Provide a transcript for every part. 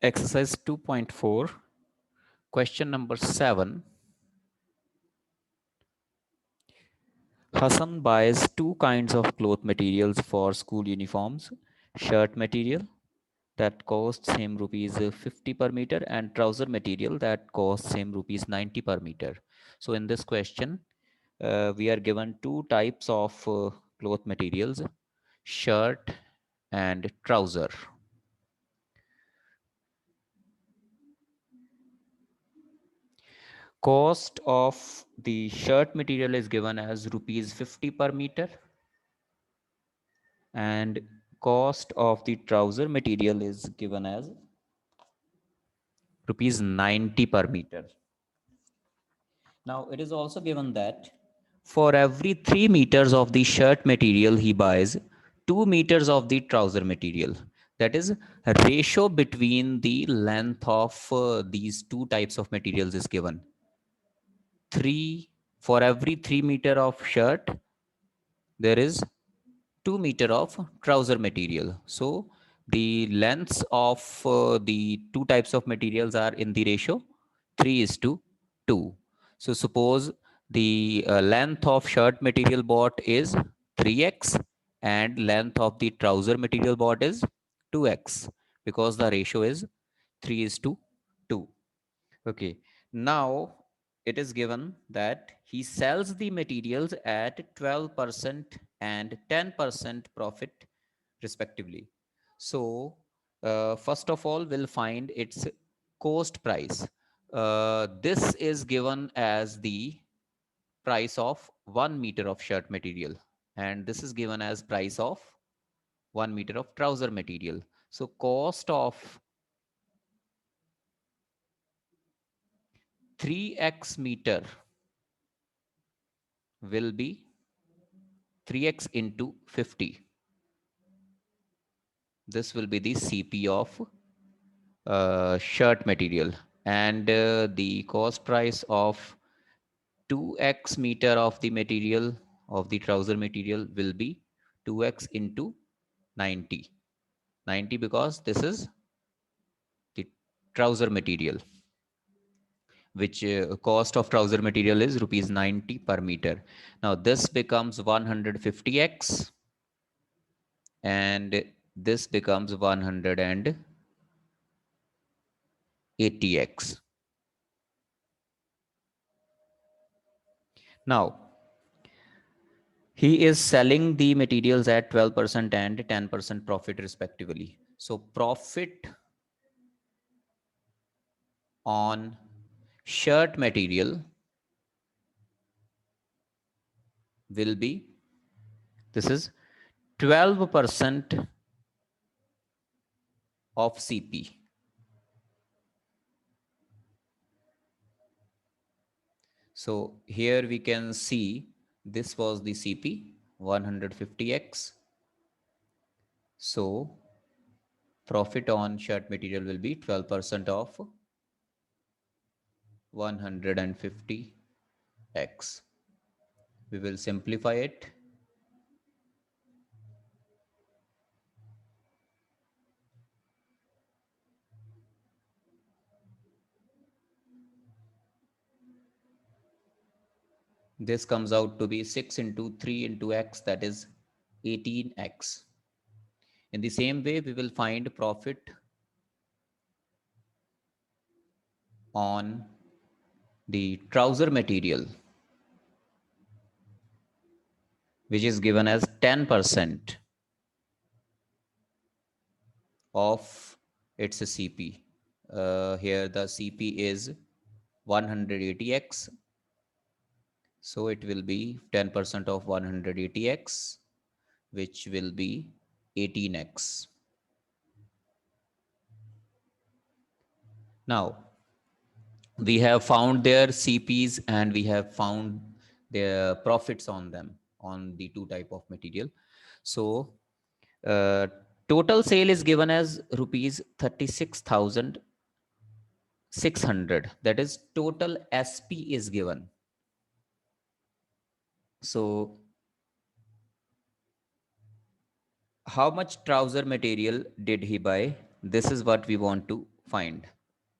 Exercise 2.4, question number 7. Hassan buys two kinds of cloth materials for school uniforms. Shirt material that costs him rupees 50 per meter and trouser material that costs him rupees 90 per meter. So in this question, we are given two types of cloth materials, shirt and trouser. Cost of the shirt material is given as rupees 50 per meter and cost of the trouser material is given as rupees 90 per meter. Now it is also given that for every 3 meters of the shirt material he buys 2 meters of the trouser material. That is, ratio between the length of these two types of materials is given. 3 for every 3 meter of shirt there is 2 meter of trouser material. So the lengths of the two types of materials are in the ratio 3 is to 2. So suppose the length of shirt material bought is 3x and length of the trouser material bought is 2x, because the ratio is 3 is to 2. Okay. Now it is given that he sells the materials at 12% and 10% profit respectively. So first of all, we'll find its cost price. This is given as the price of 1 meter of shirt material, and this is given as price of 1 meter of trouser material. So cost of 3x meter will be 3x into 50. This will be the CP of shirt material, and the cost price of 2x meter of the material of the trouser material will be 2x into 90. 90 because this is the trouser material, which cost of trouser material is rupees 90 per meter. Now this becomes 150x and this becomes 180x. Now he is selling the materials at 12% and 10% profit respectively. So profit on shirt material will be, this is 12% of CP. So here we can see this was the CP 150x. So profit on shirt material will be 12% of 150x. We will simplify it. This comes out to be 6 into 3 into x, that is 18x. In the same way, we will find profit on the trouser material, which is given as 10% of its CP. Here the CP is 180x. So it will be 10% of 180x, which will be 18x. Now, we have found their CPs and we have found their profits on them, on the two type of material. So uh, total sale is given as rupees 36,600. That is total SP is given. So how much trouser material did he buy? This is what we want to find.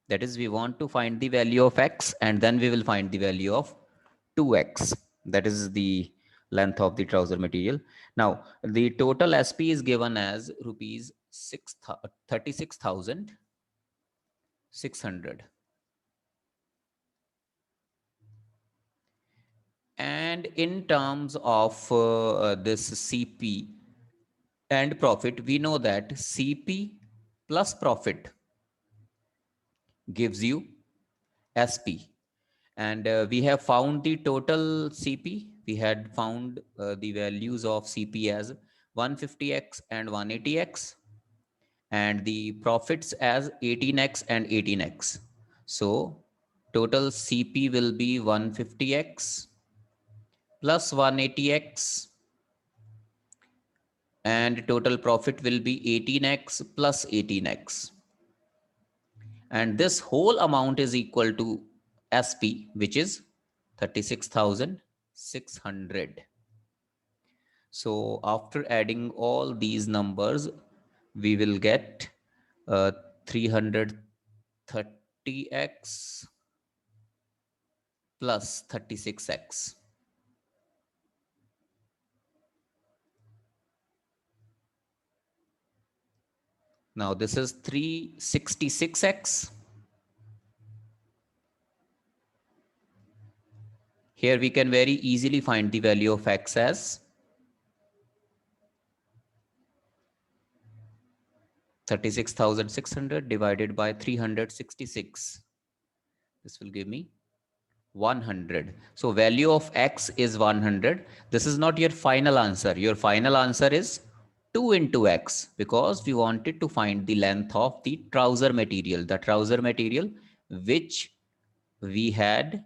That is, we want to find the value of x and then we will find the value of 2x. That is the length of the trouser material. Now, the total SP is given as rupees 36,600. And in terms of this CP and profit, we know that CP plus profit gives you SP. And we have found the total CP. We had found the values of CP as 150x and 180x, and the profits as 18x and 18x. So total CP will be 150x plus 180x, and total profit will be 18x plus 18x. And this whole amount is equal to SP, which is 36,600. So after adding all these numbers, we will get 330x plus 36x. Now this is 366x. Here we can very easily find the value of x as 36,600 divided by 366. This will give me 100. So value of x is 100. This is not your final answer. Your final answer is 2 into x, because we wanted to find the length of the trouser material which we had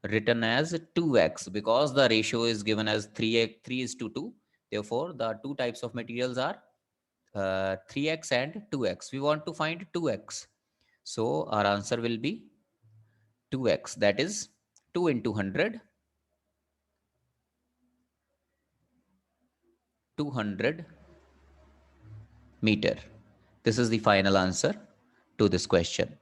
written as 2x, because the ratio is given as 3 is to 2. Therefore, the two types of materials are 3x and 2x. We want to find 2x. So our answer will be 2x, that is 2 into 100, 200 meter. This is the final answer to this question.